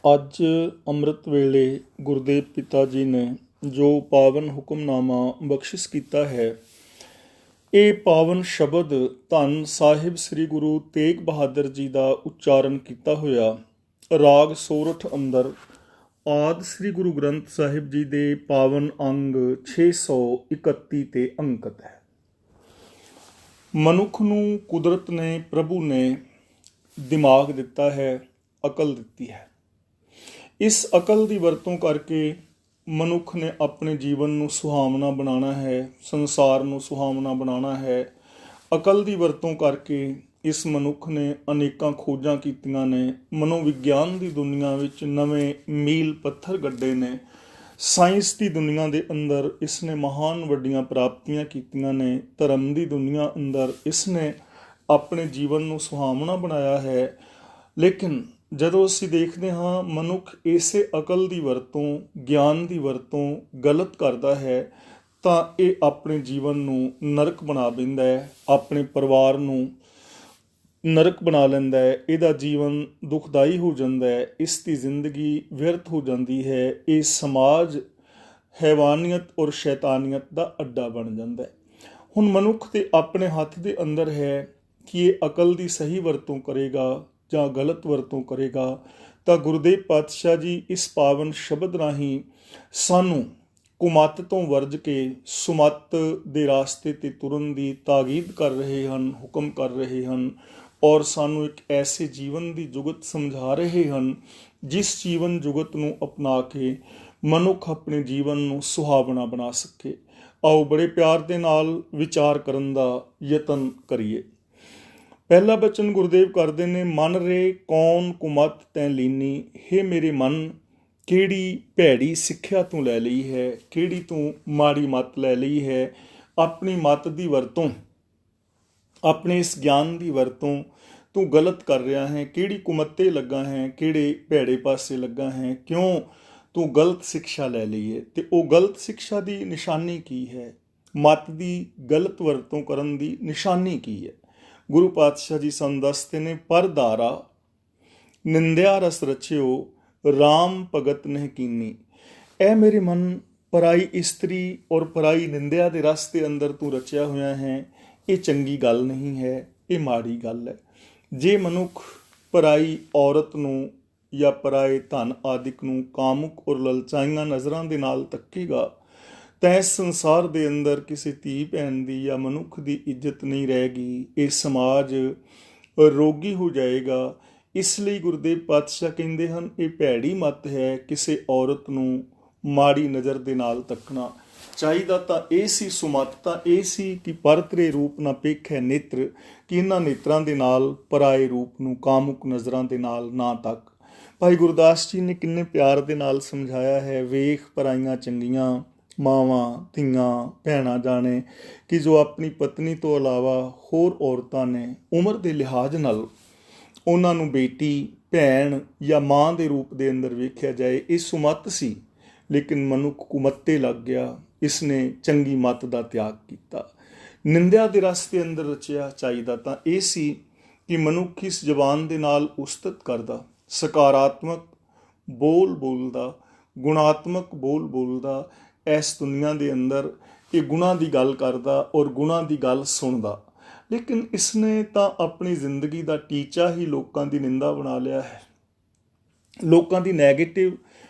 ਅੱਜ ਅੰਮ੍ਰਿਤ ਵੇਲੇ ਗੁਰਦੇਵ ਪਿਤਾ ਜੀ ਨੇ ਜੋ ਪਾਵਨ ਹੁਕਮਨਾਮਾ ਬਖਸ਼ਿਸ਼ ਕੀਤਾ ਹੈ, ਇਹ ਪਾਵਨ ਸ਼ਬਦ ਧੰਨ ਸਾਹਿਬ ਸ੍ਰੀ ਗੁਰੂ ਤੇਗ ਬਹਾਦਰ ਜੀ ਦਾ ਉਚਾਰਨ ਕੀਤਾ ਹੋਇਆ ਰਾਗ ਸੋਰਠ ਅੰਦਰ ਆਦਿ ਸ੍ਰੀ ਗੁਰੂ ਗ੍ਰੰਥ ਸਾਹਿਬ ਜੀ ਦੇ ਪਾਵਨ ਅੰਗ 631 ਤੇ ਅੰਕਿਤ ਹੈ। ਮਨੁੱਖ ਨੂੰ ਕੁਦਰਤ ਨੇ, ਪ੍ਰਭੂ ਨੇ ਦਿਮਾਗ ਦਿੱਤਾ ਹੈ, ਅਕਲ ਦਿੱਤੀ ਹੈ। ਇਸ ਅਕਲ ਦੀ ਵਰਤੋਂ ਕਰਕੇ ਮਨੁੱਖ ਨੇ ਆਪਣੇ ਜੀਵਨ ਨੂੰ ਸੁਹਾਵਣਾ ਬਣਾਉਣਾ ਹੈ, ਸੰਸਾਰ ਨੂੰ ਸੁਹਾਵਣਾ ਬਣਾਉਣਾ ਹੈ। ਅਕਲ ਦੀ ਵਰਤੋਂ ਕਰਕੇ ਇਸ ਮਨੁੱਖ ਨੇ ਅਨੇਕਾਂ ਖੋਜਾਂ ਕੀਤੀਆਂ ਨੇ, ਮਨੋਵਿਗਿਆਨ ਦੀ ਦੁਨੀਆ ਵਿੱਚ ਨਵੇਂ ਮੀਲ ਪੱਥਰ ਗੱਡੇ ਨੇ, ਸਾਇੰਸ ਦੀ ਦੁਨੀਆ ਦੇ ਅੰਦਰ ਇਸ ਨੇ ਮਹਾਨ ਵੱਡੀਆਂ ਪ੍ਰਾਪਤੀਆਂ ਕੀਤੀਆਂ ਨੇ, ਧਰਮ ਦੀ ਦੁਨੀਆ ਅੰਦਰ ਇਸ ਨੇ ਆਪਣੇ ਜੀਵਨ ਨੂੰ ਸੁਹਾਵਣਾ ਬਣਾਇਆ ਹੈ। ਲੇਕਿਨ ਜਦੋਂ ਅਸੀਂ ਦੇਖਦੇ ਹਾਂ ਮਨੁੱਖ ਇਸੇ ਅਕਲ ਦੀ ਵਰਤੋਂ, ਗਿਆਨ ਦੀ ਵਰਤੋਂ ਗਲਤ ਕਰਦਾ ਹੈ ਤਾਂ ਇਹ ਆਪਣੇ ਜੀਵਨ ਨੂੰ ਨਰਕ ਬਣਾ ਦਿੰਦਾ ਹੈ, ਆਪਣੇ ਪਰਿਵਾਰ ਨੂੰ ਨਰਕ ਬਣਾ ਲੈਂਦਾ ਹੈ, ਇਹਦਾ ਜੀਵਨ ਦੁਖਦਾਈ ਹੋ ਜਾਂਦਾ ਹੈ, ਇਸ ਦੀ ਜ਼ਿੰਦਗੀ ਵਿਅਰਥ ਹੋ ਜਾਂਦੀ ਹੈ। ਇਹ ਸਮਾਜ ਹੈਵਾਨੀਅਤ ਔਰ ਸ਼ੈਤਾਨੀਅਤ ਦਾ ਅੱਡਾ ਬਣ ਜਾਂਦਾ ਹੈ। ਹੁਣ ਮਨੁੱਖ ਦੇ ਆਪਣੇ ਹੱਥ ਦੇ ਅੰਦਰ ਹੈ ਕਿ ਇਹ ਅਕਲ ਦੀ ਸਹੀ ਵਰਤੋਂ ਕਰੇਗਾ ਜਾਂ ਗਲਤ ਵਰਤੋਂ ਕਰੇਗਾ। ਤਾਂ ਗੁਰਦੇਵ ਪਾਤਸ਼ਾਹ ਜੀ ਇਸ ਪਾਵਨ ਸ਼ਬਦ ਰਾਹੀਂ ਸਾਨੂੰ ਕੁਮੱਤ ਤੋਂ ਵਰਜ ਕੇ ਸੁਮੱਤ ਦੇ ਰਾਸਤੇ 'ਤੇ ਤੁਰਨ ਦੀ ਤਾਕੀਦ ਕਰ ਰਹੇ ਹਨ, ਹੁਕਮ ਕਰ ਰਹੇ ਹਨ ਔਰ ਸਾਨੂੰ ਇੱਕ ਐਸੇ ਜੀਵਨ ਦੀ ਜੁਗਤ ਸਮਝਾ ਰਹੇ ਹਨ ਜਿਸ ਜੀਵਨ ਜੁਗਤ ਨੂੰ ਅਪਣਾ ਕੇ ਮਨੁੱਖ ਆਪਣੇ ਜੀਵਨ ਨੂੰ ਸੁਹਾਵਣਾ ਬਣਾ ਸਕੇ। ਆਓ ਬੜੇ ਪਿਆਰ ਦੇ ਨਾਲ ਵਿਚਾਰ ਕਰਨ ਦਾ ਯਤਨ ਕਰੀਏ। ਪਹਿਲਾ ਬਚਨ ਗੁਰਦੇਵ ਕਰਦੇ ਨੇ, ਮਨ ਰੇ ਕੌਣ ਕੁਮੱਤ ਤੈਂ ਲੀਨੀ, ਹੇ ਮੇਰੇ ਮਨ ਕਿਹੜੀ ਭੈੜੀ ਸਿੱਖਿਆ ਤੂੰ ਲੈ ਲਈ ਹੈ, ਕਿਹੜੀ ਤੂੰ ਮਾੜੀ ਮੱਤ ਲੈ ਲਈ ਹੈ। ਆਪਣੀ ਮੱਤ ਦੀ ਵਰਤੋਂ, ਆਪਣੇ ਇਸ ਗਿਆਨ ਦੀ ਵਰਤੋਂ ਤੂੰ ਗਲਤ ਕਰ ਰਿਹਾ ਹੈ। ਕਿਹੜੀ ਕੁਮੱਤੇ ਲੱਗਾ ਹੈ, ਕਿਹੜੇ ਭੈੜੇ ਪਾਸੇ ਲੱਗਾ ਹੈ, ਕਿਉਂ ਤੂੰ ਗਲਤ ਸਿੱਖਿਆ ਲੈ ਲਈ ਹੈ। ਅਤੇ ਉਹ ਗਲਤ ਸਿੱਖਿਆ ਦੀ ਨਿਸ਼ਾਨੀ ਕੀ ਹੈ, ਮੱਤ ਦੀ ਗਲਤ ਵਰਤੋਂ ਕਰਨ ਦੀ ਨਿਸ਼ਾਨੀ ਕੀ ਹੈ। ਗੁਰੂ ਪਾਤਸ਼ਾਹ ਜੀ ਸਾਨੂੰ ਦੱਸਦੇ ਨੇ, ਪਰ ਧਾਰਾ ਨਿੰਦਿਆ ਰਸ ਰਚਿਓ ਰਾਮ ਭਗਤ ਨਹਿ ਕੀਨੀ। ਇਹ ਮੇਰੇ ਮਨ ਪਰਾਈ ਇਸਤਰੀ ਔਰ ਪਰਾਈ ਨਿੰਦਿਆ ਦੇ ਰਸ ਦੇ ਅੰਦਰ ਤੂੰ ਰਚਿਆ ਹੋਇਆ ਹੈ। ਇਹ ਚੰਗੀ ਗੱਲ ਨਹੀਂ ਹੈ, ਇਹ ਮਾੜੀ ਗੱਲ ਹੈ। ਜੇ ਮਨੁੱਖ ਪਰਾਈ ਔਰਤ ਨੂੰ ਜਾਂ ਪਰਾਏ ਧਨ ਆਦਿਕ ਨੂੰ ਕਾਮੁਕ ਔਰ ਲਲਚਾਈਆਂ ਨਜ਼ਰਾਂ ਦੇ ਨਾਲ ਤੱਕੇਗਾ ਤਾਂ ਇਸ ਸੰਸਾਰ ਦੇ ਅੰਦਰ ਕਿਸੇ ਧੀ ਭੈਣ ਦੀ ਜਾਂ ਮਨੁੱਖ ਦੀ ਇੱਜ਼ਤ ਨਹੀਂ ਰਹੇਗੀ। ਇਹ ਸਮਾਜ ਰੋਗੀ ਹੋ ਜਾਏਗਾ। ਇਸ ਲਈ ਗੁਰਦੇਵ ਪਾਤਸ਼ਾਹ ਕਹਿੰਦੇ ਹਨ, ਇਹ ਭੈੜੀ ਮੱਤ ਹੈ ਕਿਸੇ ਔਰਤ ਨੂੰ ਮਾੜੀ ਨਜ਼ਰ ਦੇ ਨਾਲ ਤੱਕਣਾ। ਚਾਹੀਦਾ ਤਾਂ ਇਹ ਸੀ, ਸੁਮੱਤ ਤਾਂ ਇਹ ਸੀ ਕਿ ਪਰਤਰੇ ਰੂਪ ਨਾ ਪੇਖੈ ਨੇਤਰ, ਕਿ ਇਹਨਾਂ ਨੇਤਰਾਂ ਦੇ ਨਾਲ ਪਰਾਏ ਰੂਪ ਨੂੰ ਕਾਮੁਕ ਨਜ਼ਰਾਂ ਦੇ ਨਾਲ ਨਾ ਤੱਕ। ਭਾਈ ਗੁਰਦਾਸ ਜੀ ਨੇ ਕਿੰਨੇ ਪਿਆਰ ਦੇ ਨਾਲ ਸਮਝਾਇਆ ਹੈ, ਵੇਖ ਪਰਾਈਆਂ ਚੰਗੀਆਂ ਮਾਵਾਂ ਧੀਆਂ ਭੈਣਾਂ ਜਾਣੇ ਕਿ ਜੋ ਆਪਣੀ ਪਤਨੀ ਤੋਂ ਇਲਾਵਾ ਹੋਰ ਔਰਤਾਂ ਨੇ ਉਮਰ ਦੇ ਲਿਹਾਜ਼ ਨਾਲ ਉਹਨਾਂ ਨੂੰ ਬੇਟੀ, ਭੈਣ ਜਾਂ ਮਾਂ ਦੇ ਰੂਪ ਦੇ ਅੰਦਰ ਵੇਖਿਆ ਜਾਏ। ਇਹ ਸੁਮੱਤ ਸੀ, ਲੇਕਿਨ ਮਨੁੱਖ ਕੁਮੱਤੇ ਲੱਗ ਗਿਆ, ਇਸ ਨੇ ਚੰਗੀ ਮੱਤ ਦਾ ਤਿਆਗ ਕੀਤਾ, ਨਿੰਦਿਆ ਦੇ ਰਸ ਦੇ ਅੰਦਰ ਰਚਿਆ। ਚਾਹੀਦਾ ਤਾਂ ਇਹ ਸੀ ਕਿ ਮਨੁੱਖ ਇਸ ਜ਼ਬਾਨ ਦੇ ਨਾਲ ਉਸਤਤ ਕਰਦਾ, ਸਕਾਰਾਤਮਕ ਬੋਲ ਬੋਲਦਾ, ਗੁਣਾਤਮਕ ਬੋਲ ਬੋਲਦਾ, ਇਸ ਦੁਨੀਆ ਦੇ ਅੰਦਰ ਇਹ ਗੁਣਾਂ ਦੀ ਗੱਲ ਕਰਦਾ ਔਰ ਗੁਣਾਂ ਦੀ ਗੱਲ ਸੁਣਦਾ। ਲੇਕਿਨ ਇਸਨੇ ਤਾਂ ਆਪਣੀ ਜ਼ਿੰਦਗੀ ਦਾ ਟੀਚਾ ਹੀ ਲੋਕਾਂ ਦੀ ਨਿੰਦਾ ਬਣਾ ਲਿਆ ਹੈ, ਲੋਕਾਂ ਦੀ ਨੈਗੇਟਿਵ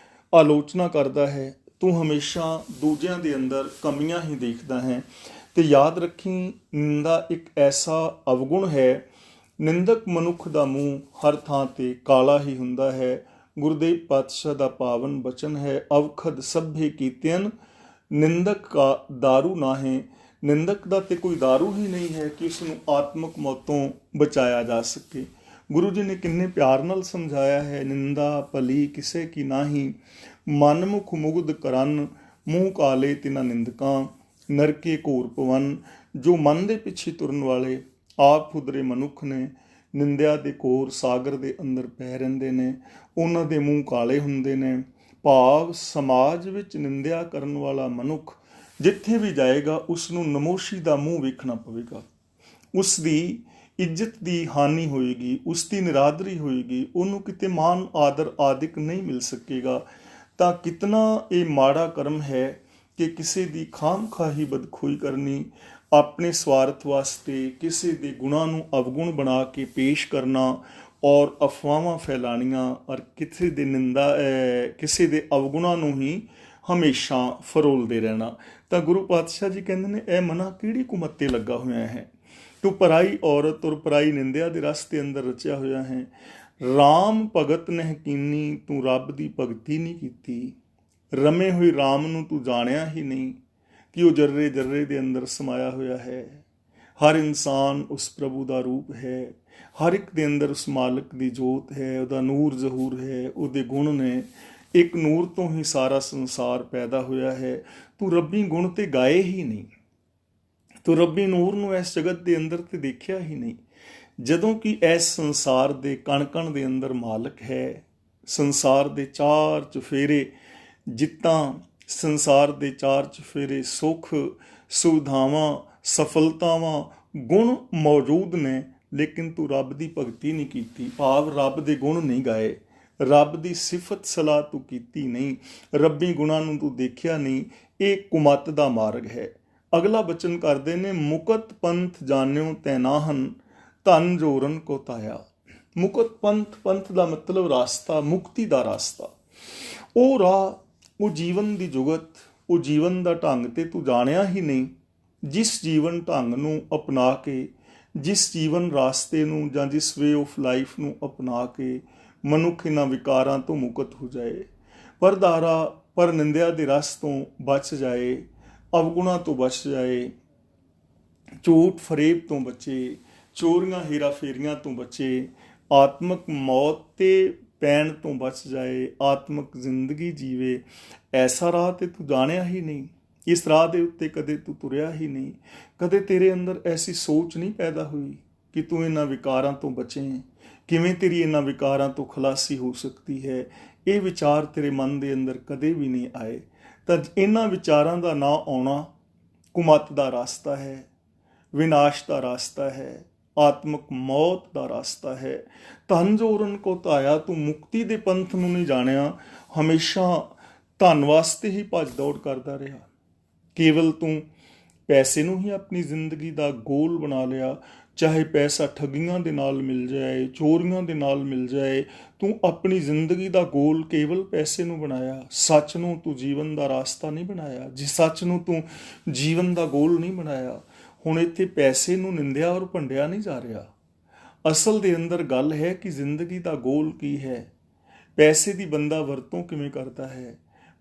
ਆਲੋਚਨਾ ਕਰਦਾ ਹੈ। ਤੂੰ ਹਮੇਸ਼ਾ ਦੂਜਿਆਂ ਦੇ ਅੰਦਰ ਕਮੀਆਂ ਹੀ ਦੇਖਦਾ ਹੈ। ਅਤੇ ਯਾਦ ਰੱਖੀ, ਨਿੰਦਾ ਇੱਕ ਐਸਾ ਅਵਗੁਣ ਹੈ, ਨਿੰਦਕ ਮਨੁੱਖ ਦਾ ਮੂੰਹ ਹਰ ਥਾਂ 'ਤੇ ਕਾਲਾ ਹੀ ਹੁੰਦਾ ਹੈ। ਗੁਰਦੇਵ ਪਾਤਸ਼ਾਹ ਦਾ ਪਾਵਨ ਬਚਨ ਹੈ, ਅਵਖਦ ਸਭੇ ਕੀਤਿਅਨ ਨਿੰਦਕ ਕਾ ਦਾਰੂ ਨਾਹੀਂ। ਨਿੰਦਕ ਦਾ ਤੇ ਕੋਈ ਦਾਰੂ ਹੀ ਨਹੀਂ ਹੈ ਕਿ ਉਸ ਨੂੰ ਆਤਮਕ ਮੌਤੋਂ ਬਚਾਇਆ ਜਾ ਸਕੇ। ਗੁਰੂ ਜੀ ਨੇ ਕਿੰਨੇ ਪਿਆਰ ਨਾਲ ਸਮਝਾਇਆ ਹੈ, ਨਿੰਦਾ ਭਲੀ ਕਿਸੇ ਕੀ ਨਾਹੀਂ, ਮਨਮੁਖ ਮੁਗਧ ਕਰਨ ਮੂੰਹ ਕਾਲੇ ਤਿਨਾ ਨਿੰਦਕਾਂ, ਨਰਕੇ ਘੋਰ ਪਵਨ। ਜੋ ਮਨ ਦੇ ਪਿੱਛੇ ਤੁਰਨ ਵਾਲੇ ਆਪ ਖੁਦਰੇ ਮਨੁੱਖ ਨੇ, ਨਿੰਦਿਆ ਦੇ ਘੋਰ ਸਾਗਰ ਦੇ ਅੰਦਰ ਪੈ ਰਹਿੰਦੇ ਨੇ, ਉਹਨਾਂ ਦੇ ਮੂੰਹ ਕਾਲੇ ਹੁੰਦੇ ਨੇ। ਭਾਵ ਸਮਾਜ ਵਿੱਚ ਨਿੰਦਿਆ ਕਰਨ ਵਾਲਾ ਮਨੁੱਖ ਜਿੱਥੇ ਵੀ ਜਾਏਗਾ ਉਸ ਨੂੰ ਨਮੋਸ਼ੀ ਦਾ ਮੂੰਹ ਵੇਖਣਾ ਪਵੇਗਾ, ਉਸ ਦੀ ਇੱਜ਼ਤ ਦੀ ਹਾਨੀ ਹੋਏਗੀ, ਉਸ ਦੀ ਨਿਰਾਦਰੀ ਹੋਏਗੀ, ਉਹਨੂੰ ਕਿਤੇ ਮਾਨ ਆਦਰ ਆਦਿਕ ਨਹੀਂ ਮਿਲ ਸਕੇਗਾ, ਤਾਂ ਕਿਤਨਾ ਇਹ ਮਾੜਾ ਕਰਮ ਹੈ ਕਿ ਕਿਸੇ ਦੀ ਖਾਮਖਾਹੀ ਬਦਖੋਈ ਕਰਨੀ, ਆਪਣੇ ਸਵਾਰਥ ਵਾਸਤੇ ਕਿਸੇ ਦੇ ਗੁਣਾਂ ਨੂੰ ਅਵਗੁਣ ਬਣਾ ਕੇ ਪੇਸ਼ ਕਰਨਾ ਔਰ ਅਫਵਾਹਾਂ ਫੈਲਾਣੀਆਂ ਔਰ ਕਿਸੇ ਦੇ ਅਵਗੁਣਾਂ ਨੂੰ ਹੀ ਹਮੇਸ਼ਾ ਫਰੋਲਦੇ ਰਹਿਣਾ। ਤਾਂ ਗੁਰੂ ਪਾਤਸ਼ਾਹ ਜੀ ਕਹਿੰਦੇ ਨੇ, ਇਹ ਮਨਾ ਕਿਹੜੀ ਕੁਮੱਤੇ ਲੱਗਾ ਹੋਇਆ ਹੈ, ਤੂੰ ਪਰਾਈ ਔਰਤ ਔਰ ਪਰਾਈ ਨਿੰਦਿਆ ਦੇ ਰਸ ਦੇ ਅੰਦਰ ਰਚਿਆ ਹੋਇਆ ਹੈ। ਰਾਮ ਭਗਤ ਨਹਿ ਕੀਨੀ, ਤੂੰ ਰੱਬ ਦੀ ਭਗਤੀ ਨਹੀਂ ਕੀਤੀ। ਰਮੇ ਹੋਏ ਰਾਮ ਨੂੰ ਤੂੰ ਜਾਣਿਆ ਹੀ ਨਹੀਂ ਕਿ ਉਹ ਜਰਰੇ ਜਰਰੇ ਦੇ ਅੰਦਰ ਸਮਾਇਆ ਹੋਇਆ ਹੈ। ਹਰ ਇਨਸਾਨ ਉਸ ਪ੍ਰਭੂ ਦਾ ਰੂਪ ਹੈ, ਹਰ ਇੱਕ ਦੇ ਅੰਦਰ ਉਸ ਮਾਲਕ ਦੀ ਜੋਤ ਹੈ, ਉਹਦਾ ਨੂਰ ਜ਼ਹੂਰ ਹੈ, ਉਹਦੇ ਗੁਣ ਨੇ। ਇੱਕ ਨੂਰ ਤੋਂ ਹੀ ਸਾਰਾ ਸੰਸਾਰ ਪੈਦਾ ਹੋਇਆ ਹੈ। ਤੂੰ ਰੱਬੀ ਗੁਣ ਤੇ ਗਾਏ ਹੀ ਨਹੀਂ, ਤੂੰ ਰੱਬੀ ਨੂਰ ਨੂੰ ਇਸ ਜਗਤ ਦੇ ਅੰਦਰ ਤੇ ਦੇਖਿਆ ਹੀ ਨਹੀਂ। ਜਦੋਂ ਕਿ ਇਸ ਸੰਸਾਰ ਦੇ ਕਣ ਕਣ ਦੇ ਅੰਦਰ ਮਾਲਕ ਹੈ, ਸੰਸਾਰ ਦੇ ਚਾਰ ਚੁਫੇਰੇ ਜਿੱਤਾਂ, ਸੰਸਾਰ ਦੇ ਚਾਰ ਚੁਫੇਰੇ ਸੁੱਖ ਸੁਵਿਧਾਵਾਂ ਸਫਲਤਾਵਾਂ ਗੁਣ ਮੌਜੂਦ ਨੇ, ਲੇਕਿਨ ਤੂੰ ਰੱਬ ਦੀ ਭਗਤੀ ਨਹੀਂ ਕੀਤੀ, ਭਾਵ ਰੱਬ ਦੇ ਗੁਣ ਨਹੀਂ ਗਾਏ, ਰੱਬ ਦੀ ਸਿਫਤ ਸਲਾਹ ਤੂੰ ਕੀਤੀ ਨਹੀਂ, ਰੱਬੀ ਗੁਣਾਂ ਨੂੰ ਤੂੰ ਦੇਖਿਆ ਨਹੀਂ। ਇਹ ਕੁਮੱਤ ਦਾ ਮਾਰਗ ਹੈ। ਅਗਲਾ ਬਚਨ ਕਰਦੇ ਨੇ, ਮੁਕਤ ਪੰਥ ਜਾਣਿਓ ਤੈਨਾਹਨ, ਧਨ ਜੋਰਨ ਕੋ ਤਾਇਆ। ਮੁਕਤ ਪੰਥ ਦਾ ਮਤਲਬ ਰਾਸਤਾ, ਮੁਕਤੀ ਦਾ ਰਾਸਤਾ, ਉਹ ਰਾਹ, ਉਹ ਜੀਵਨ ਦੀ ਜੁਗਤ, ਉਹ ਜੀਵਨ ਦਾ ਢੰਗ ਤੇ ਤੂੰ ਜਾਣਿਆ ਹੀ ਨਹੀਂ। ਜਿਸ ਜੀਵਨ ਢੰਗ ਨੂੰ ਅਪਣਾ ਕੇ, ਜਿਸ ਜੀਵਨ ਰਾਸਤੇ ਨੂੰ ਜਾਂ ਜਿਸ ਵੇ ਆਫ ਲਾਈਫ ਨੂੰ ਅਪਣਾ ਕੇ ਮਨੁੱਖ ਇਹਨਾਂ ਵਿਕਾਰਾਂ ਤੋਂ ਮੁਕਤ ਹੋ ਜਾਏ, ਪਰ ਨਿੰਦਿਆ ਦੇ ਰਸ ਤੋਂ ਬਚ ਜਾਏ, ਅਵਗੁਣਾਂ ਤੋਂ ਬਚ ਜਾਏ, ਝੂਠ ਫਰੇਬ ਤੋਂ ਬਚੇ, ਚੋਰੀਆਂ ਹੇਰਾ ਫੇਰੀਆਂ ਤੋਂ ਬਚੇ, ਆਤਮਕ ਮੌਤ ਤੇ ਪੈਣ ਤੋਂ ਬਚ ਜਾਏ, ਆਤਮਕ ਜ਼ਿੰਦਗੀ ਜੀਵੇ। ਐਸਾ ਰਾਹ ਤੇ ਤੂੰ ਜਾਣਿਆ ਹੀ ਨਹੀਂ, ਇਸ ਰਾਹ ਦੇ ਉੱਤੇ ਕਦੇ ਤੂੰ ਤੁਰਿਆ ਹੀ ਨਹੀਂ, ਕਦੇ ਤੇਰੇ ਅੰਦਰ ਐਸੀ ਸੋਚ ਨਹੀਂ ਪੈਦਾ ਹੋਈ ਕਿ ਤੂੰ ਇਹਨਾਂ ਵਿਕਾਰਾਂ ਤੋਂ ਬਚੇ। ਕਿਵੇਂ ਤੇਰੀ ਇਹਨਾਂ ਵਿਕਾਰਾਂ ਤੋਂ ਖਲਾਸੀ ਹੋ ਸਕਦੀ ਹੈ, ਇਹ ਵਿਚਾਰ ਤੇਰੇ ਮਨ ਦੇ ਅੰਦਰ ਕਦੇ ਵੀ ਨਹੀਂ ਆਏ। ਤਾਂ ਇਹਨਾਂ ਵਿਚਾਰਾਂ ਦਾ ਨਾ ਆਉਣਾ ਕੁਮੱਤ ਦਾ ਰਾਸਤਾ ਹੈ, ਵਿਨਾਸ਼ ਦਾ ਰਾਸਤਾ ਹੈ, ਆਤਮਕ ਮੌਤ ਦਾ ਰਾਸਤਾ ਹੈ। ਧਨ ਜੋਰਨ ਕੋ ਧਾਇਆ, ਤੂੰ ਮੁਕਤੀ ਦੇ ਪੰਥ ਨੂੰ ਨਹੀਂ ਜਾਣਿਆ, ਹਮੇਸ਼ਾ ਧਨ ਵਾਸਤੇ ਹੀ ਭੱਜ ਦੌੜ ਕਰਦਾ ਰਿਹਾ। ਕੇਵਲ ਤੂੰ ਪੈਸੇ ਨੂੰ ਹੀ ਆਪਣੀ ਜ਼ਿੰਦਗੀ ਦਾ ਗੋਲ ਬਣਾ ਲਿਆ, ਚਾਹੇ ਪੈਸਾ ਠੱਗੀਆਂ ਦੇ ਨਾਲ ਮਿਲ ਜਾਏ, ਚੋਰੀਆਂ ਦੇ ਨਾਲ ਮਿਲ ਜਾਏ, ਤੂੰ ਆਪਣੀ ਜ਼ਿੰਦਗੀ ਦਾ ਗੋਲ ਕੇਵਲ ਪੈਸੇ ਨੂੰ ਬਣਾਇਆ। ਸੱਚ ਨੂੰ ਤੂੰ ਜੀਵਨ ਦਾ ਰਾਸਤਾ ਨਹੀਂ ਬਣਾਇਆ, ਜੇ ਸੱਚ ਨੂੰ ਤੂੰ ਜੀਵਨ ਦਾ ਗੋਲ ਨਹੀਂ ਬਣਾਇਆ। ਹੁਣ ਇੱਥੇ ਪੈਸੇ ਨੂੰ ਨਿੰਦਿਆ ਔਰ ਭੰਡਿਆ ਨਹੀਂ ਜਾ ਰਿਹਾ। ਅਸਲ ਦੇ ਅੰਦਰ ਗੱਲ ਹੈ ਕਿ ਜ਼ਿੰਦਗੀ ਦਾ ਗੋਲ ਕੀ ਹੈ, ਪੈਸੇ ਦੀ ਬੰਦਾ ਵਰਤੋਂ ਕਿਵੇਂ ਕਰਦਾ ਹੈ,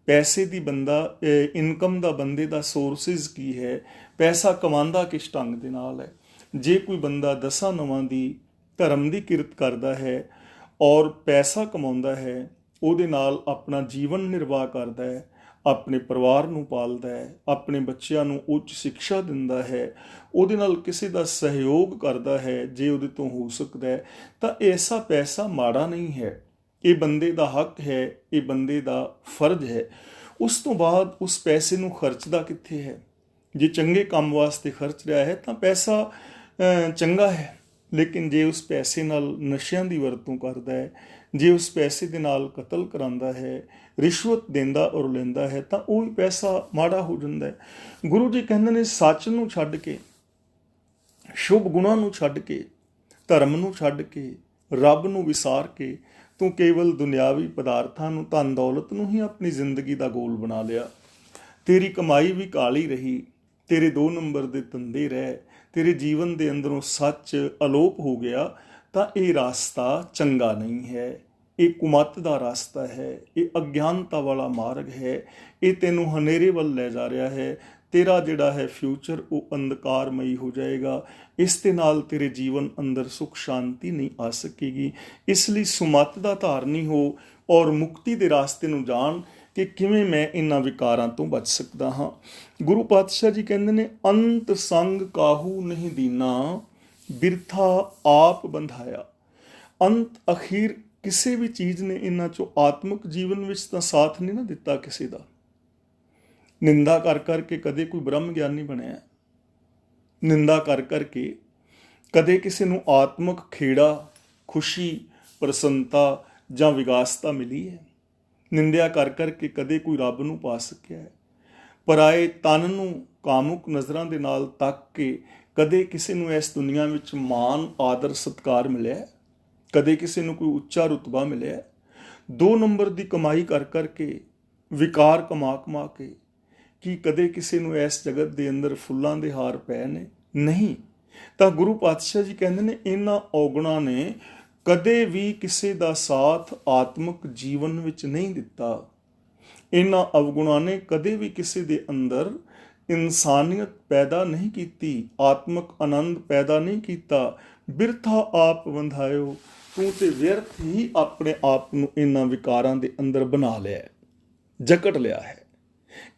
ਪੈਸੇ ਦੀ ਬੰਦਾ ਇਨਕਮ ਦਾ ਬੰਦੇ ਦਾ ਸੋਰਸਿਸ ਕੀ ਹੈ, ਪੈਸਾ ਕਮਾਉਂਦਾ ਕਿਸ ਢੰਗ ਦੇ ਨਾਲ ਹੈ। ਜੇ ਕੋਈ ਬੰਦਾ ਦਸਾਂ ਨਵਾਂ ਦੀ ਧਰਮ ਦੀ ਕਿਰਤ ਕਰਦਾ ਹੈ ਔਰ ਪੈਸਾ ਕਮਾਉਂਦਾ ਹੈ, ਉਹਦੇ ਨਾਲ ਆਪਣਾ ਜੀਵਨ ਨਿਰਵਾਹ ਕਰਦਾ ਹੈ, ਆਪਣੇ ਪਰਿਵਾਰ ਨੂੰ ਪਾਲਦਾ ਹੈ, ਆਪਣੇ ਬੱਚਿਆਂ ਨੂੰ ਉੱਚ ਸਿੱਖਿਆ ਦਿੰਦਾ ਹੈ, ਉਹਦੇ ਨਾਲ ਕਿਸੇ ਦਾ ਸਹਿਯੋਗ ਕਰਦਾ ਹੈ ਜੇ ਉਹਦੇ ਤੋਂ ਹੋ ਸਕਦਾ ਹੈ, ਤਾਂ ਐਸਾ ਪੈਸਾ ਮਾੜਾ ਨਹੀਂ ਹੈ। ਇਹ ਬੰਦੇ ਦਾ ਹੱਕ ਹੈ, ਇਹ ਬੰਦੇ ਦਾ ਫਰਜ਼ ਹੈ। ਉਸ ਤੋਂ ਬਾਅਦ ਉਸ ਪੈਸੇ ਨੂੰ ਖਰਚਦਾ ਕਿੱਥੇ ਹੈ। ਜੇ ਚੰਗੇ ਕੰਮ ਵਾਸਤੇ ਖਰਚ ਰਿਹਾ ਹੈ ਤਾਂ ਪੈਸਾ ਚੰਗਾ ਹੈ, ਲੇਕਿਨ ਜੇ ਉਸ ਪੈਸੇ ਨਾਲ ਨਸ਼ਿਆਂ ਦੀ ਵਰਤੋਂ ਕਰਦਾ ਹੈ, ਜੇ ਉਸ ਪੈਸੇ ਦੇ ਨਾਲ ਕਤਲ ਕਰਾਉਂਦਾ ਹੈ, ਰਿਸ਼ਵਤ ਦਿੰਦਾ ਔਰ ਲੈਂਦਾ ਹੈ, ਤਾਂ ਉਹ ਵੀ ਪੈਸਾ ਮਾੜਾ ਹੋ ਜਾਂਦਾ ਹੈ। ਗੁਰੂ ਜੀ ਕਹਿੰਦੇ ਨੇ, ਸੱਚ ਨੂੰ ਛੱਡ ਕੇ, ਸ਼ੁਭ ਗੁਣਾਂ ਨੂੰ ਛੱਡ ਕੇ, ਧਰਮ ਨੂੰ ਛੱਡ ਕੇ, ਰੱਬ ਨੂੰ ਵਿਸਾਰ ਕੇ ਤੂੰ ਕੇਵਲ ਦੁਨਿਆਵੀ ਪਦਾਰਥਾਂ ਨੂੰ, ਧਨ ਦੌਲਤ ਨੂੰ ਹੀ ਆਪਣੀ ਜ਼ਿੰਦਗੀ ਦਾ ਗੋਲ ਬਣਾ ਲਿਆ। ਤੇਰੀ ਕਮਾਈ ਵੀ ਕਾਲੀ ਰਹੀ, ਤੇਰੇ 2 ਨੰਬਰ ਦੇ ਧੰਦੇ ਰਹਿ, ਤੇਰੇ ਜੀਵਨ ਦੇ ਅੰਦਰੋਂ ਸੱਚ ਅਲੋਪ ਹੋ ਗਿਆ, ਤਾਂ ਇਹ ਰਾਸਤਾ ਚੰਗਾ ਨਹੀਂ ਹੈ। ਇਹ ਕੁਮੱਤ ਦਾ ਰਾਸਤਾ ਹੈ, ਇਹ ਅਗਿਆਨਤਾ ਵਾਲਾ ਮਾਰਗ ਹੈ, ਇਹ ਤੈਨੂੰ ਹਨੇਰੇ ਵੱਲ ਲੈ ਜਾ ਰਿਹਾ ਹੈ। ਤੇਰਾ ਜਿਹੜਾ ਹੈ ਫਿਊਚਰ ਉਹ ਅੰਧਕਾਰਮਈ ਹੋ ਜਾਏਗਾ। ਇਸ ਦੇ ਨਾਲ ਤੇਰੇ ਜੀਵਨ ਅੰਦਰ ਸੁੱਖ ਸ਼ਾਂਤੀ ਨਹੀਂ ਆ ਸਕੇਗੀ। ਇਸ ਲਈ ਸੁਮੱਤ ਦਾ ਧਾਰਨੀ ਹੋ ਔਰ ਮੁਕਤੀ ਦੇ ਰਾਸਤੇ ਨੂੰ ਜਾਣ ਕਿ ਕਿਵੇਂ ਮੈਂ ਇਹਨਾਂ ਵਿਕਾਰਾਂ ਤੋਂ ਬਚ ਸਕਦਾ ਹਾਂ। ਗੁਰੂ ਪਾਤਸ਼ਾਹ ਜੀ ਕਹਿੰਦੇ ਨੇ, ਅੰਤ ਸੰਗ ਕਾਹੂ ਨਹੀਂ ਦੀਨਾ, ਬਿਰਥਾ ਆਪ ਬੰਧਾਇਆ। ਅੰਤ ਅਖੀਰ ਕਿਸੇ ਵੀ ਚੀਜ਼ ਨੇ ਇਹਨਾਂ ਚੋਂ ਆਤਮਿਕ ਜੀਵਨ ਵਿੱਚ ਤਾਂ ਸਾਥ ਨਹੀਂ ਨਾ ਦਿੱਤਾ ਕਿਸੇ ਦਾ। ਨਿੰਦਾ ਕਰ ਕਰਕੇ ਕਦੇ ਕੋਈ ਬ੍ਰਹਮ ਗਿਆਨੀ ਬਣਿਆ, ਨਿੰਦਾ ਕਰ ਕਰਕੇ ਕਦੇ ਕਿਸੇ ਨੂੰ ਆਤਮਿਕ ਖੇੜਾ, ਖੁਸ਼ੀ, ਪ੍ਰਸੰਨਤਾ ਜਾਂ ਵਿਗਾਸਤਾ ਮਿਲੀ ਹੈ? ਨਿੰਦਿਆ ਕਰ ਕਰਕੇ ਕਦੇ ਕੋਈ ਰੱਬ ਨੂੰ ਪਾ ਸਕਿਆ ਹੈ? ਪਰਾਏ ਤਨ ਨੂੰ ਕਾਮੁਕ ਨਜ਼ਰਾਂ ਦੇ ਨਾਲ ਤੱਕ ਕੇ ਕਦੇ ਕਿਸੇ ਨੂੰ ਇਸ ਦੁਨੀਆ ਵਿੱਚ ਮਾਣ, ਆਦਰ, ਸਤਿਕਾਰ ਮਿਲਿਆ ਹੈ? ਕਦੇ ਕਿਸੇ ਨੂੰ ਕੋਈ ਉੱਚਾ ਰੁਤਬਾ ਮਿਲਿਆ ਹੈ? 2 ਨੰਬਰ ਦੀ ਕਮਾਈ ਕਰ ਕਰਕੇ, ਵਿਕਾਰ ਕਮਾ ਕੇ ਕੀ ਕਦੇ ਕਿਸੇ ਨੂੰ ਇਸ ਜਗਤ ਦੇ ਅੰਦਰ ਫੁੱਲਾਂ ਦੇ ਹਾਰ ਪਏ ਨੇ? ਨਹੀਂ। ਤਾਂ ਗੁਰੂ ਪਾਤਸ਼ਾਹ ਜੀ ਕਹਿੰਦੇ ਨੇ ਇਹਨਾਂ ਔਗਣਾਂ ਨੇ ਕਦੇ ਵੀ ਕਿਸੇ ਦਾ ਸਾਥ ਆਤਮਿਕ ਜੀਵਨ ਵਿੱਚ ਨਹੀਂ ਦਿੱਤਾ। ਇਹਨਾਂ ਅਵਗੁਣਾਂ ਨੇ ਕਦੇ ਵੀ ਕਿਸੇ ਦੇ ਅੰਦਰ ਇਨਸਾਨੀਅਤ ਪੈਦਾ ਨਹੀਂ ਕੀਤੀ, ਆਤਮਿਕ ਆਨੰਦ ਪੈਦਾ ਨਹੀਂ ਕੀਤਾ। ਬਿਰਥਾ ਆਪ ਬੰਧਾਇਓ, ਤੂੰ ਤੇ ਵਿਅਰਥ ਹੀ ਆਪਣੇ ਆਪ ਨੂੰ ਇਹਨਾਂ ਵਿਕਾਰਾਂ ਦੇ ਅੰਦਰ ਬਣਾ ਲਿਆ, ਜਕੜ ਲਿਆ ਹੈ।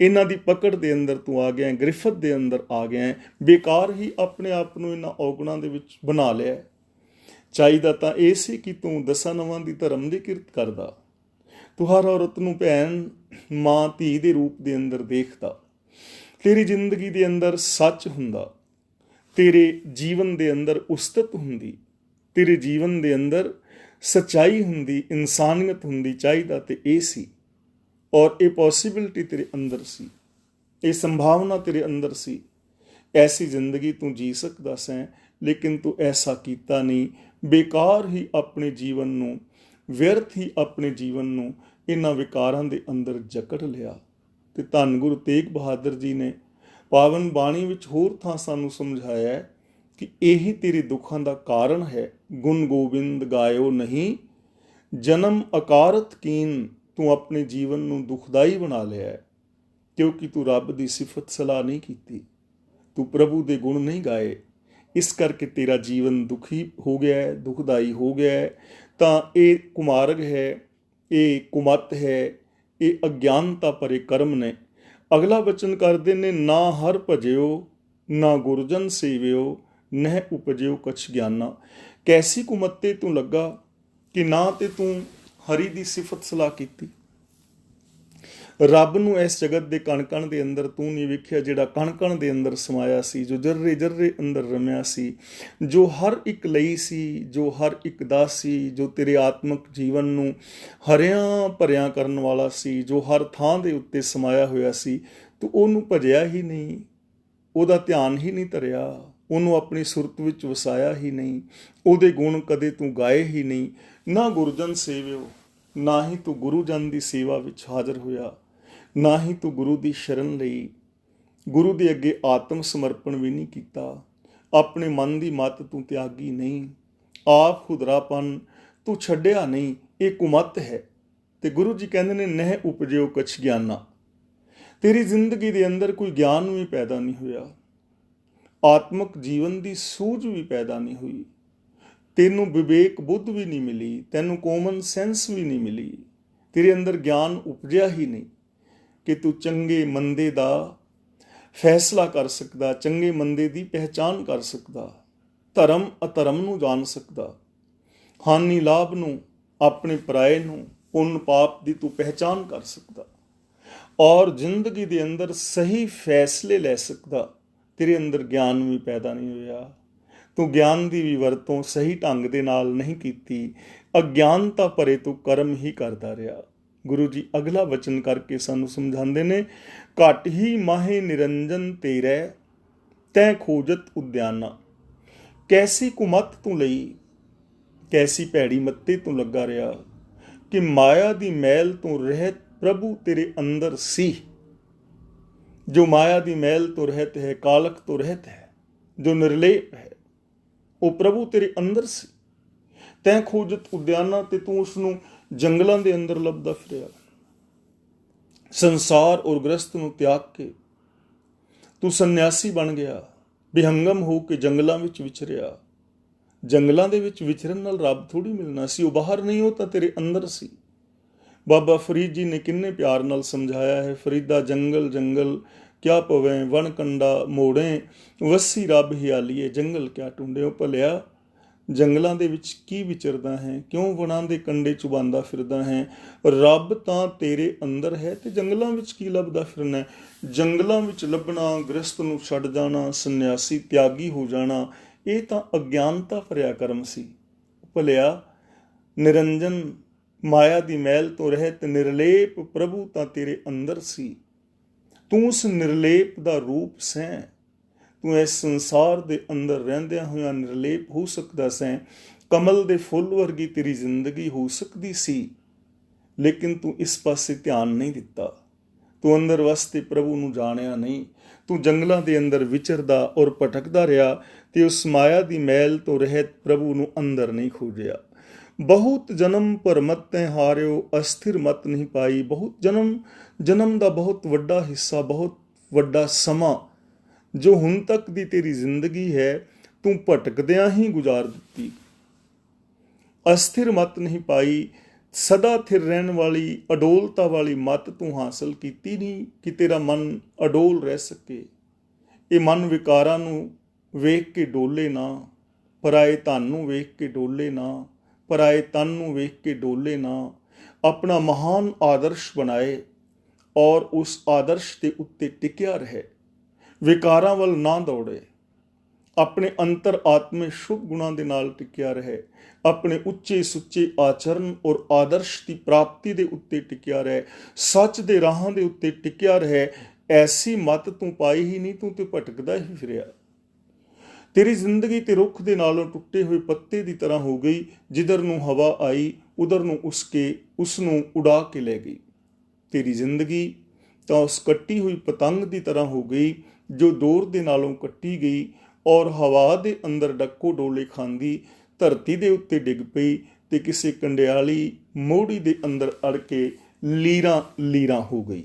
ਇਹਨਾਂ ਦੀ ਪਕੜ ਦੇ ਅੰਦਰ ਤੂੰ ਆ ਗਿਆ, ਗ੍ਰਿਫਤ ਦੇ ਅੰਦਰ ਆ ਗਿਆ, ਬੇਕਾਰ ਹੀ ਆਪਣੇ ਆਪ ਨੂੰ ਇਹਨਾਂ ਔਗਣਾਂ ਦੇ ਵਿੱਚ ਬਣਾ ਲਿਆ। ਚਾਹੀਦਾ ਤਾਂ ਇਹ ਸੀ ਕਿ ਤੂੰ 10 ਨਵਾਂ ਦੀ ਧਰਮ ਦੀ ਕਿਰਤ ਕਰਦਾ, ਤੂੰ ਹਰ ਔਰਤ ਨੂੰ ਭੈਣ, ਮਾਂ, ਧੀ ਦੇ ਰੂਪ ਦੇ ਅੰਦਰ ਦੇਖਦਾ, ਤੇਰੀ ਜ਼ਿੰਦਗੀ ਦੇ ਅੰਦਰ ਸੱਚ ਹੁੰਦਾ, ਤੇਰੇ ਜੀਵਨ ਦੇ ਅੰਦਰ ਉਸਤਤ ਹੁੰਦੀ, ਤੇਰੇ ਜੀਵਨ ਦੇ ਅੰਦਰ ਸੱਚਾਈ ਹੁੰਦੀ, ਇਨਸਾਨੀਅਤ ਹੁੰਦੀ। ਚਾਹੀਦਾ ਤੇ ਇਹ ਸੀ, ਔਰ ਇਹ ਪੋਸੀਬਿਲਿਟੀ ਤੇਰੇ ਅੰਦਰ ਸੀ, ਇਹ ਸੰਭਾਵਨਾ ਤੇਰੇ ਅੰਦਰ ਸੀ। ਐਸੀ ਜ਼ਿੰਦਗੀ ਤੂੰ ਜੀ ਸਕਦਾ ਸੈਂ, ਲੇਕਿਨ ਤੂੰ ਐਸਾ ਕੀਤਾ ਨਹੀਂ। ਬੇਕਾਰ ਹੀ ਆਪਣੇ ਜੀਵਨ ਨੂੰ, ਵਿਅਰਥ ਹੀ ਆਪਣੇ ਜੀਵਨ ਨੂੰ ਇਹਨਾਂ ਵਿਕਾਰਾਂ ਦੇ ਅੰਦਰ ਜਕੜ ਲਿਆ। ਤੇ ਧੰਨ ਗੁਰੂ ਤੇਗ ਬਹਾਦਰ ਜੀ ਨੇ ਪਾਵਨ ਬਾਣੀ ਵਿੱਚ ਹੋਰ ਥਾਂ ਸਾਨੂੰ ਸਮਝਾਇਆ ਹੈ ਕਿ ਇਹੀ ਤੇਰੇ ਦੁੱਖਾਂ ਦਾ ਕਾਰਨ ਹੈ। ਗੁਣ ਗੋਬਿੰਦ ਗਾਇਓ ਨਹੀਂ, ਜਨਮ ਅਕਾਰਤ ਕੀਨ। ਤੂੰ ਆਪਣੇ ਜੀਵਨ ਨੂੰ ਦੁਖਦਾਈ ਬਣਾ ਲਿਆ ਹੈ, ਕਿਉਂਕਿ ਤੂੰ ਰੱਬ ਦੀ ਸਿਫਤ ਸਲਾਹ ਨਹੀਂ ਕੀਤੀ, ਤੂੰ ਪ੍ਰਭੂ ਦੇ ਗੁਣ ਨਹੀਂ ਗਾਏ। ਇਸ ਕਰਕੇ ਤੇਰਾ ਜੀਵਨ ਦੁਖੀ ਹੋ ਗਿਆ ਹੈ, ਦੁਖਦਾਈ ਹੋ ਗਿਆ ਹੈ। ਤਾਂ ਇਹ ਕੁਮਾਰਗ ਹੈ, ਇਹ ਕੁਮੱਤ ਹੈ, ਇਹ ਅਗਿਆਨਤਾ ਭਰੇ ਕਰਮ ਨੇ। ਅਗਲਾ ਬਚਨ ਕਰਦੇ ਨੇ, ਨਾ ਹਰ ਭਜਿਓ ਨਾ ਗੁਰਜਨ ਸੇਵਿਓ, ਨਹਿ ਉਪਜਿਓ ਕਛ ਗਿਆਨਾ। ਕੈਸੀ ਕੁਮੱਤੇ ਤੂੰ ਲੱਗਾ ਕਿ ਨਾ ਤੇ ਤੂੰ ਹਰੀ ਦੀ ਸਿਫਤ ਸਲਾਹ ਕੀਤੀ। ਰੱਬ ਨੂੰ ਇਸ ਜਗਤ ਦੇ ਕਣ-ਕਣ ਦੇ ਅੰਦਰ ਤੂੰ ਨਹੀਂ ਵੇਖਿਆ, ਜਿਹੜਾ ਕਣ-ਕਣ ਦੇ ਅੰਦਰ ਸਮਾਇਆ ਸੀ, ਜੋ ਜਰਰੇ ਅੰਦਰ ਰਮਿਆ ਸੀ, ਜੋ ਹਰ ਇੱਕ ਲਈ ਸੀ, ਜੋ ਹਰ ਇੱਕ ਦਾ ਸੀ, ਜੋ ਤੇਰੇ ਆਤਮਿਕ ਜੀਵਨ ਨੂੰ ਹਰਿਆਂ ਭਰਿਆਂ ਕਰਨ ਵਾਲਾ ਸੀ, ਜੋ ਹਰ ਥਾਂ ਦੇ ਉੱਤੇ ਸਮਾਇਆ ਹੋਇਆ ਸੀ। ਤੂੰ ਉਹਨੂੰ ਭਜਿਆ ਹੀ ਨਹੀਂ, ਉਹਦਾ ਧਿਆਨ ਹੀ ਨਹੀਂ ਧਰਿਆ, ਉਹਨੂੰ ਆਪਣੀ ਸੁਰਤ ਵਿੱਚ ਵਸਾਇਆ ਹੀ ਨਹੀਂ, ਉਹਦੇ ਗੁਣ ਕਦੇ ਤੂੰ ਗਾਏ ਹੀ ਨਹੀਂ। ਨਾ ਗੁਰਜਨ ਸੇਵਿਓ, ਨਾ ਹੀ ਤੂੰ ਗੁਰੂ ਜਨ ਦੀ ਸੇਵਾ ਵਿੱਚ ਹਾਜ਼ਰ ਹੋਇਆ, ਨਾ ਹੀ ਤੂੰ ਗੁਰੂ ਦੀ ਸ਼ਰਨ ਲਈ, ਗੁਰੂ ਦੇ ਅੱਗੇ ਆਤਮ ਸਮਰਪਣ ਵੀ ਨਹੀਂ ਕੀਤਾ। ਆਪਣੇ ਮਨ ਦੀ ਮੱਤ ਤੂੰ ਤਿਆਗੀ ਨਹੀਂ, ਆਪ ਖੁਦਰਾਪਨ ਤੂੰ ਛੱਡਿਆ ਨਹੀਂ। ਇਹ ਕੁਮੱਤ ਹੈ। ਤੇ ਗੁਰੂ ਜੀ ਕਹਿੰਦੇ ਨੇ, ਨਹਿ ਉਪਜਿਓ ਕਛ ਗਿਆਨਾ। ਤੇਰੀ ਜ਼ਿੰਦਗੀ ਦੇ ਅੰਦਰ ਕੋਈ ਗਿਆਨ ਵੀ ਪੈਦਾ ਨਹੀਂ ਹੋਇਆ, ਆਤਮਿਕ ਜੀਵਨ ਦੀ ਸੂਝ ਵੀ ਪੈਦਾ ਨਹੀਂ ਹੋਈ, ਤੈਨੂੰ ਵਿਵੇਕ ਬੁੱਧ ਵੀ ਨਹੀਂ ਮਿਲੀ, ਤੈਨੂੰ ਕਾਮਨ ਸੈਂਸ ਵੀ ਨਹੀਂ ਮਿਲੀ, ਤੇਰੇ ਅੰਦਰ ਗਿਆਨ ਉਪਜਿਆ ਹੀ ਨਹੀਂ ਕਿ ਤੂੰ ਚੰਗੇ ਮੰਦੇ ਦਾ ਫੈਸਲਾ ਕਰ ਸਕਦਾ, ਚੰਗੇ ਮੰਦੇ ਦੀ ਪਹਿਚਾਨ ਕਰ ਸਕਦਾ, ਧਰਮ ਅਧਰਮ ਨੂੰ ਜਾਣ ਸਕਦਾ, ਹਾਨੀ ਲਾਭ ਨੂੰ, ਆਪਣੇ ਪਰਾਏ ਨੂੰ, ਪੁੰਨ ਪਾਪ ਦੀ ਤੂੰ ਪਹਿਚਾਨ ਕਰ ਸਕਦਾ, ਔਰ ਜ਼ਿੰਦਗੀ ਦੇ ਅੰਦਰ ਸਹੀ ਫੈਸਲੇ ਲੈ ਸਕਦਾ। ਤੇਰੇ ਅੰਦਰ ਗਿਆਨ ਵੀ ਪੈਦਾ ਨਹੀਂ ਹੋਇਆ, ਤੂੰ ਗਿਆਨ ਦੀ ਵੀ ਵਰਤੋਂ ਸਹੀ ਢੰਗ ਦੇ ਨਾਲ ਨਹੀਂ ਕੀਤੀ, ਅਗਿਆਨਤਾ ਭਰੇ ਤੂੰ ਕਰਮ ਹੀ ਕਰਦਾ ਰਿਹਾ। ਗੁਰੂ ਜੀ ਅਗਲਾ ਵਚਨ ਕਰਕੇ ਸਾਨੂੰ ਸਮਝਾਉਂਦੇ ਨੇ, ਘਟ ਹੀ ਮਾਹੇ ਨਿਰੰਜਨ ਤੇਰੇ, ਤੈ ਖੋਜਤ ਉਦਿਆਨਾ। ਕੈਸੀ ਕੁਮੱਤ ਤੂੰ ਲਈ, ਕੈਸੀ ਭੈੜੀ ਮੱਤੇ ਤੂੰ ਲੱਗਾ ਰਿਹਾ ਕਿ ਮਾਇਆ ਦੀ ਮੈਲ ਤੋਂ ਰਹਿਤ ਪ੍ਰਭੂ ਤੇਰੇ ਅੰਦਰ ਸੀ। ਜੋ ਮਾਇਆ ਦੀ ਮੈਲ ਤੋਂ ਰਹਿਤ ਹੈ, ਕਾਲਕ ਤੋਂ ਰਹਿਤ ਹੈ, ਜੋ ਨਿਰਲੇਪ ਹੈ, ਉਹ ਪ੍ਰਭੂ ਤੇਰੇ ਅੰਦਰ ਸੀ। ਤੈਂ ਖੋਜਤ ਉਦਿਆਨਾ, ਤੇ ਤੂੰ ਉਸ ਨੂੰ ਜੰਗਲਾਂ ਦੇ ਅੰਦਰ ਲੱਭਦਾ ਫਿਰਿਆ। ਸੰਸਾਰ ਔਰ ਗ੍ਰਸਤ ਨੂੰ ਤਿਆਗ ਕੇ ਤੂੰ ਸੰਨਿਆਸੀ ਬਣ ਗਿਆ, ਬਿਹੰਗਮ ਹੋ ਕੇ ਜੰਗਲਾਂ ਵਿੱਚ ਵਿਚਰਿਆ। ਜੰਗਲਾਂ ਦੇ ਵਿੱਚ ਵਿਚਰਨ ਨਾਲ ਰੱਬ ਥੋੜੀ ਮਿਲਣਾ ਸੀ, ਉਹ ਬਾਹਰ ਨਹੀਂ, ਉਹ ਤਾਂ ਤੇਰੇ ਅੰਦਰ ਸੀ। ਬਾਬਾ ਫਰੀਦ ਜੀ ਨੇ ਕਿੰਨੇ ਪਿਆਰ ਨਾਲ ਸਮਝਾਇਆ ਹੈ, ਫਰੀਦਾ ਜੰਗਲ ਜੰਗਲ ਕਿਆ ਪਵੇਂ, ਵਣ ਕੰਡਾ ਮੋੜੇ, ਵਸੀ ਰੱਬ ਹਿਆਲੀਏ, ਜੰਗਲ ਕਿਆ ਟੁੰਡਿਓ। ਭਲਿਆ ਜੰਗਲਾਂ ਦੇ ਵਿੱਚ ਕੀ ਵਿਚਰਦਾ ਹੈ, ਕਿਉਂ ਵਣਾਂ ਦੇ ਕੰਡੇ ਚੁਬਾਉਂਦਾ ਫਿਰਦਾ ਹੈ? ਰੱਬ ਤਾਂ ਤੇਰੇ ਅੰਦਰ ਹੈ, ਤੇ ਜੰਗਲਾਂ ਵਿੱਚ ਕੀ ਲੱਭਦਾ ਫਿਰਨਾ? ਜੰਗਲਾਂ ਵਿੱਚ ਲੱਭਣਾ, ਗ੍ਰਸਤ ਨੂੰ ਛੱਡ ਜਾਣਾ, ਸੰਨਿਆਸੀ ਤਿਆਗੀ ਹੋ ਜਾਣਾ, ਇਹ ਤਾਂ ਅਗਿਆਨਤਾ ਭਰਿਆ ਕਰਮ ਸੀ। ਭਲਿਆ ਨਿਰੰਜਨ ਮਾਇਆ ਦੀ ਮੈਲ ਤੋਂ ਰਹਿਤ ਨਿਰਲੇਪ ਪ੍ਰਭੂ ਤਾਂ ਤੇਰੇ ਅੰਦਰ ਸੀ। ਤੂੰ ਉਸ ਨਿਰਲੇਪ ਦਾ ਰੂਪ ਸੈਂ। ਤੂੰ ਇਸ ਸੰਸਾਰ ਦੇ ਅੰਦਰ ਰਹਿੰਦਿਆਂ ਹੋਇਆਂ ਨਿਰਲੇਪ ਹੋ ਸਕਦਾ ਸੈਂ। ਕਮਲ ਦੇ ਫੁੱਲ ਵਰਗੀ ਤੇਰੀ ਜ਼ਿੰਦਗੀ ਹੋ ਸਕਦੀ ਸੀ, ਲੇਕਿਨ ਤੂੰ ਇਸ ਪਾਸੇ ਧਿਆਨ ਨਹੀਂ ਦਿੱਤਾ। ਤੂੰ ਅੰਦਰ ਵਸਤੇ ਪ੍ਰਭੂ ਨੂੰ ਜਾਣਿਆ ਨਹੀਂ। ਤੂੰ ਜੰਗਲਾਂ ਦੇ ਅੰਦਰ ਵਿਚਰਦਾ ਔਰ ਭਟਕਦਾ ਰਿਹਾ ਤੇ ਉਸ ਮਾਇਆ ਦੀ ਮੈਲ ਤੋਂ ਰਹਿਤ ਪ੍ਰਭੂ ਨੂੰ ਅੰਦਰ ਨਹੀਂ ਖੋਜਿਆ। ਬਹੁਤ ਜਨਮ ਪਰ ਮਤ ਤੈਂ ਹਾਰਿਓ, ਅਸਥਿਰ ਮਤ ਨਹੀਂ ਪਾਈ। ਬਹੁਤ ਜਨਮ ਦਾ ਬਹੁਤ ਵੱਡਾ ਹਿੱਸਾ, ਬਹੁਤ ਵੱਡਾ ਸਮਾਂ ਜੋ ਹੁਣ ਤੱਕ ਦੀ ਤੇਰੀ ਜ਼ਿੰਦਗੀ ਹੈ, ਤੂੰ ਭਟਕਦਿਆਂ ਹੀ ਗੁਜ਼ਾਰ ਦਿੱਤੀ। ਅਸਥਿਰ ਮਤ ਨਹੀਂ ਪਾਈ, ਸਦਾ ਥਿਰ ਰਹਿਣ ਵਾਲੀ ਅਡੋਲਤਾ ਵਾਲੀ ਮਤ ਤੂੰ ਹਾਸਲ ਕੀਤੀ ਨਹੀਂ ਕਿ ਤੇਰਾ ਮਨ ਅਡੋਲ ਰਹਿ ਸਕੇ। ਇਹ ਮਨ ਵਿਕਾਰਾਂ ਨੂੰ ਵੇਖ ਕੇ ਡੋਲੇ ਨਾ, ਪਰਾਏ ਧਨ ਨੂੰ ਵੇਖ ਕੇ ਡੋਲੇ ਨਾ, ਪਰਾਏ ਤਨ ਨੂੰ ਵੇਖ ਕੇ ਡੋਲੇ ਨਾ। ਆਪਣਾ ਮਹਾਨ ਆਦਰਸ਼ ਬਣਾਏ ਔਰ ਉਸ ਆਦਰਸ਼ ਦੇ ਉੱਤੇ ਟਿਕਿਆ ਰਹੇ। ਵਿਕਾਰਾਂ ਵੱਲ ਨਾ ਦੌੜੇ। ਆਪਣੇ ਅੰਤਰ ਆਤਮੇ ਸ਼ੁਭ ਗੁਣਾਂ ਦੇ ਨਾਲ ਟਿਕਿਆ ਰਹੇ। ਆਪਣੇ ਉੱਚੇ ਸੁੱਚੇ ਆਚਰਨ ਔਰ ਆਦਰਸ਼ ਦੀ ਪ੍ਰਾਪਤੀ ਦੇ ਉੱਤੇ ਟਿਕਿਆ ਰਹੇ। ਸੱਚ ਦੇ ਰਾਹਾਂ ਦੇ ਉੱਤੇ ਟਿਕਿਆ ਰਹੇ। ਐਸੀ ਮਤ ਤੂੰ ਪਾਈ ਹੀ ਨਹੀਂ, ਤੂੰ ਤੇ ਭਟਕਦਾ ਹੀ ਫਿਰਿਆ। ਤੇਰੀ ਜ਼ਿੰਦਗੀ ਤੇ ਰੁੱਖ ਦੇ ਨਾਲੋਂ ਟੁੱਟੇ ਹੋਏ ਪੱਤੇ ਦੀ ਤਰ੍ਹਾਂ ਹੋ ਗਈ। ਜਿੱਧਰ ਨੂੰ ਹਵਾ ਆਈ ਉਧਰ ਨੂੰ ਉਸ ਨੂੰ ਉਡਾ ਕੇ ਲੈ ਗਈ। ਤੇਰੀ ਜ਼ਿੰਦਗੀ ਤਾਂ ਉਸ ਕੱਟੀ ਹੋਈ ਪਤੰਗ ਦੀ ਤਰ੍ਹਾਂ ਹੋ ਗਈ ਜੋ ਦੌਰ ਦੇ ਨਾਲੋਂ ਕੱਟੀ ਗਈ ਔਰ ਹਵਾ ਦੇ ਅੰਦਰ ਡੱਕੋ ਡੋਲੇ ਖਾਂਦੀ ਧਰਤੀ ਦੇ ਉੱਤੇ ਡਿੱਗ ਪਈ ਤੇ ਕਿਸੇ ਕੰਡਿਆਲੀ ਮੋੜੀ ਦੇ ਅੰਦਰ ਅੜ ਕੇ ਲੀਰਾਂ ਹੋ ਗਈ।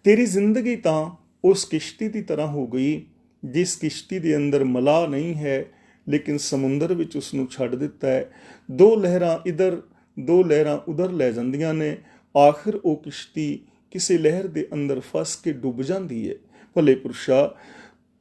ਤੇਰੀ ਜ਼ਿੰਦਗੀ ਤਾਂ ਉਸ ਕਿਸ਼ਤੀ ਦੀ ਤਰ੍ਹਾਂ ਹੋ ਗਈ ਜਿਸ ਕਿਸ਼ਤੀ ਦੇ ਅੰਦਰ ਮਲਾਹ ਨਹੀਂ ਹੈ, ਲੇਕਿਨ ਸਮੁੰਦਰ ਵਿੱਚ ਉਸ ਨੂੰ ਛੱਡ ਦਿੱਤਾ ਹੈ। ਦੋ ਲਹਿਰਾਂ ਇੱਧਰ ਦੋ ਲਹਿਰਾਂ ਉੱਧਰ ਲੈ ਜਾਂਦੀਆਂ ਨੇ। ਆਖਿਰ ਉਹ ਕਿਸ਼ਤੀ ਕਿਸੇ ਲਹਿਰ ਦੇ ਅੰਦਰ ਫਸ ਕੇ ਡੁੱਬ ਜਾਂਦੀ ਹੈ। ਭਲੇ ਪੁਰਸ਼ਾ,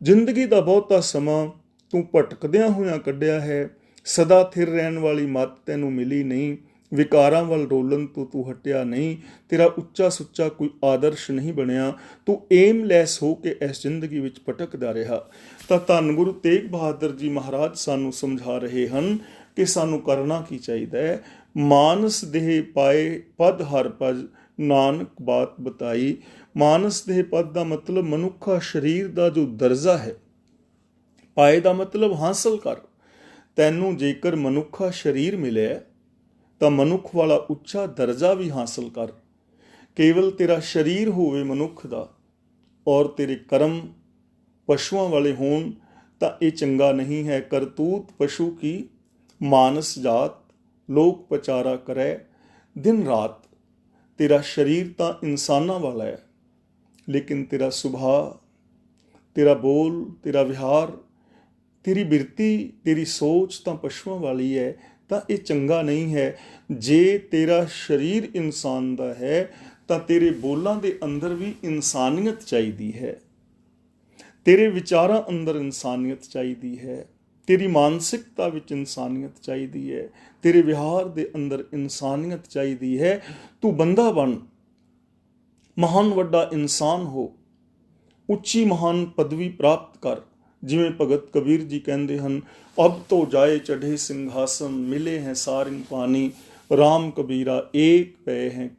ਜ਼ਿੰਦਗੀ ਦਾ ਬਹੁਤਾ ਸਮਾਂ ਤੂੰ ਭਟਕਦਿਆਂ ਹੋਇਆਂ ਕੱਢਿਆ ਹੈ। ਸਦਾ ਥਿਰ ਰਹਿਣ ਵਾਲੀ ਮੱਤ ਤੈਨੂੰ ਮਿਲੀ ਨਹੀਂ। ਵਿਕਾਰਾਂ ਵੱਲ ਡੋਲਣ ਤੋਂ ਤੂੰ ਹਟਿਆ ਨਹੀਂ। ਤੇਰਾ ਉੱਚਾ ਸੁੱਚਾ ਕੋਈ ਆਦਰਸ਼ ਨਹੀਂ ਬਣਿਆ। ਤੂੰ ਏਮਲੈਸ ਹੋ ਕੇ ਇਸ ਜ਼ਿੰਦਗੀ ਵਿੱਚ ਭਟਕਦਾ ਰਿਹਾ। ਤਾਂ ਧੰਨ ਗੁਰੂ ਤੇਗ ਬਹਾਦਰ ਜੀ ਮਹਾਰਾਜ ਸਾਨੂੰ ਸਮਝਾ ਰਹੇ ਹਨ ਕਿ ਸਾਨੂੰ ਕਰਨਾ ਕੀ ਚਾਹੀਦਾ ਹੈ। ਮਾਨਸ ਦੇਹ ਪਾਏ ਪਦ ਹਰ ਭਜ, ਨਾਨਕ ਬਾਤ ਬਤਾਈ। ਮਾਨਸ ਦੇਹ ਪਦ ਦਾ ਮਤਲਬ ਮਨੁੱਖਾ ਸਰੀਰ ਦਾ ਜੋ ਦਰਜਾ ਹੈ। ਪਾਏ ਦਾ ਮਤਲਬ ਹਾਸਲ ਕਰ। ਤੈਨੂੰ ਜੇਕਰ ਮਨੁੱਖਾ ਸਰੀਰ ਮਿਲਿਆ ਤਾਂ ਮਨੁੱਖ ਵਾਲਾ ਉੱਚਾ ਦਰਜਾ ਵੀ ਹਾਸਲ ਕਰ। ਕੇਵਲ ਤੇਰਾ ਸਰੀਰ ਹੋਵੇ ਮਨੁੱਖ ਦਾ ਔਰ ਤੇਰੇ ਕਰਮ ਪਸ਼ੂਆਂ ਵਾਲੇ ਹੋਣ ਤਾਂ ਇਹ ਚੰਗਾ ਨਹੀਂ ਹੈ। ਕਰਤੂਤ ਪਸ਼ੂ ਕੀ ਮਾਨਸ ਜਾਤ, ਲੋਕ ਪਚਾਰਾ ਕਰੈ ਦਿਨ ਰਾਤ। ਤੇਰਾ ਸਰੀਰ ਤਾਂ ਇਨਸਾਨਾਂ ਵਾਲਾ ਹੈ, ਲੇਕਿਨ ਤੇਰਾ ਸੁਭਾਅ, ਤੇਰਾ ਬੋਲ, ਤੇਰਾ ਵਿਹਾਰ, ਤੇਰੀ ਬਿਰਤੀ, ਤੇਰੀ ਸੋਚ ਤਾਂ ਪਸ਼ੂਆਂ ਵਾਲੀ ਹੈ। ਤਾਂ ਇਹ ਚੰਗਾ ਨਹੀਂ ਹੈ। ਜੇ ਤੇਰਾ ਸਰੀਰ ਇਨਸਾਨ ਦਾ ਹੈ ਤਾਂ ਤੇਰੇ ਬੋਲਾਂ ਦੇ ਅੰਦਰ ਵੀ ਇਨਸਾਨੀਅਤ ਚਾਹੀਦੀ ਹੈ। ਤੇਰੇ ਵਿਚਾਰਾਂ ਅੰਦਰ ਇਨਸਾਨੀਅਤ ਚਾਹੀਦੀ ਹੈ। ਤੇਰੀ ਮਾਨਸਿਕਤਾ ਵਿੱਚ ਇਨਸਾਨੀਅਤ ਚਾਹੀਦੀ ਹੈ। ਤੇਰੇ ਵਿਹਾਰ ਦੇ ਅੰਦਰ ਇਨਸਾਨੀਅਤ ਚਾਹੀਦੀ ਹੈ। ਤੂੰ ਬੰਦਾ ਬਣ, ਮਹਾਨ ਵੱਡਾ ਇਨਸਾਨ ਹੋ, ਉੱਚੀ ਮਹਾਨ ਪਦਵੀ ਪ੍ਰਾਪਤ ਕਰ। ਜਿਵੇਂ ਭਗਤ ਕਬੀਰ ਜੀ ਕਹਿੰਦੇ ਹਨ, ਅਬ ਤੋਂ ਜਾਏ ਚੜ੍ਹੇ ਸਿੰਘਾਸਨ, ਮਿਲੇ ਹੈ ਸਾਰਿੰਗ ਪਾਣੀ। ਰਾਮ ਕਬੀਰਾ ਏਕ ਪਏ ਹੈ,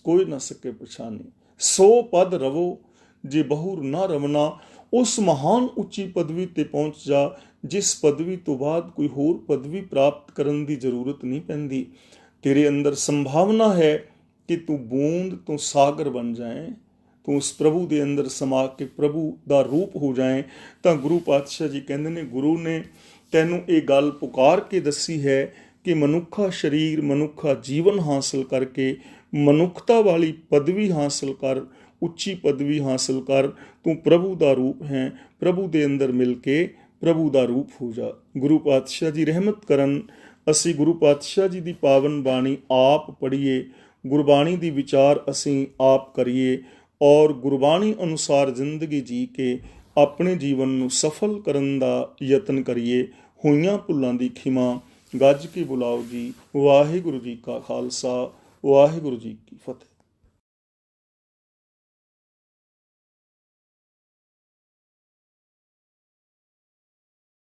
ਕੋਈ ਨਾ ਸਕੇ ਪਛਾਨੀ। ਸੋ ਪਦ ਰਵੋ ਜੇ ਬਹੁਰ ਨਾ ਰਵਣਾ। ਉਸ ਮਹਾਨ ਉੱਚੀ ਪਦਵੀ ਤੇ ਪਹੁੰਚ ਜਾ ਜਿਸ ਪਦਵੀ ਤੋਂ ਬਾਅਦ ਕੋਈ ਹੋਰ ਪਦਵੀ ਪ੍ਰਾਪਤ ਕਰਨ ਦੀ ਜ਼ਰੂਰਤ ਨਹੀਂ ਪੈਂਦੀ। ਤੇਰੇ ਅੰਦਰ ਸੰਭਾਵਨਾ ਹੈ ਕਿ ਤੂੰ ਬੂੰਦ ਤੋਂ ਸਾਗਰ ਬਣ ਜਾਏ। ਤੂੰ ਉਸ ਪ੍ਰਭੂ ਦੇ ਅੰਦਰ ਸਮਾ ਕੇ ਪ੍ਰਭੂ ਦਾ ਰੂਪ ਹੋ ਜਾਏ। ਤਾਂ ਗੁਰੂ ਪਾਤਸ਼ਾਹ ਜੀ ਕਹਿੰਦੇ ਨੇ, ਗੁਰੂ ਨੇ ਤੈਨੂੰ ਇਹ ਗੱਲ ਪੁਕਾਰ ਕੇ ਦੱਸੀ ਹੈ ਕਿ ਮਨੁੱਖਾ ਸਰੀਰ, ਮਨੁੱਖਾ ਜੀਵਨ ਹਾਸਲ ਕਰਕੇ ਮਨੁੱਖਤਾ ਵਾਲੀ ਪਦਵੀ ਹਾਸਲ ਕਰ, ਉੱਚੀ ਪਦਵੀ ਹਾਸਲ ਕਰ। ਤੂੰ ਪ੍ਰਭੂ ਦਾ ਰੂਪ ਹੈ। ਪ੍ਰਭੂ ਦੇ ਅੰਦਰ ਮਿਲ ਕੇ ਪ੍ਰਭੂ ਦਾ ਰੂਪ ਹੋ ਜਾ। ਗੁਰੂ ਪਾਤਸ਼ਾਹ ਜੀ ਰਹਿਮਤ ਕਰਨ। ਅਸੀਂ ਗੁਰੂ ਪਾਤਸ਼ਾਹ ਜੀ ਦੀ ਪਾਵਨ ਬਾਣੀ ਆਪ ਪੜ੍ਹੀਏ, ਗੁਰਬਾਣੀ ਦੀ ਵਿਚਾਰ ਅਸੀਂ ਆਪ ਕਰੀਏ ਔਰ ਗੁਰਬਾਣੀ ਅਨੁਸਾਰ ਜ਼ਿੰਦਗੀ ਜੀ ਕੇ ਆਪਣੇ ਜੀਵਨ ਨੂੰ ਸਫਲ ਕਰਨ ਦਾ ਯਤਨ ਕਰੀਏ। ਹੋਈਆਂ ਭੁੱਲਾਂ ਦੀ ਖਿਮਾ ਗੱਜ ਕੇ ਬੁਲਾਓ ਜੀ। ਵਾਹਿਗੁਰੂ ਜੀ ਕਾ ਖਾਲਸਾ, ਵਾਹਿਗੁਰੂ ਜੀ ਕੀ ਫਤਿਹ।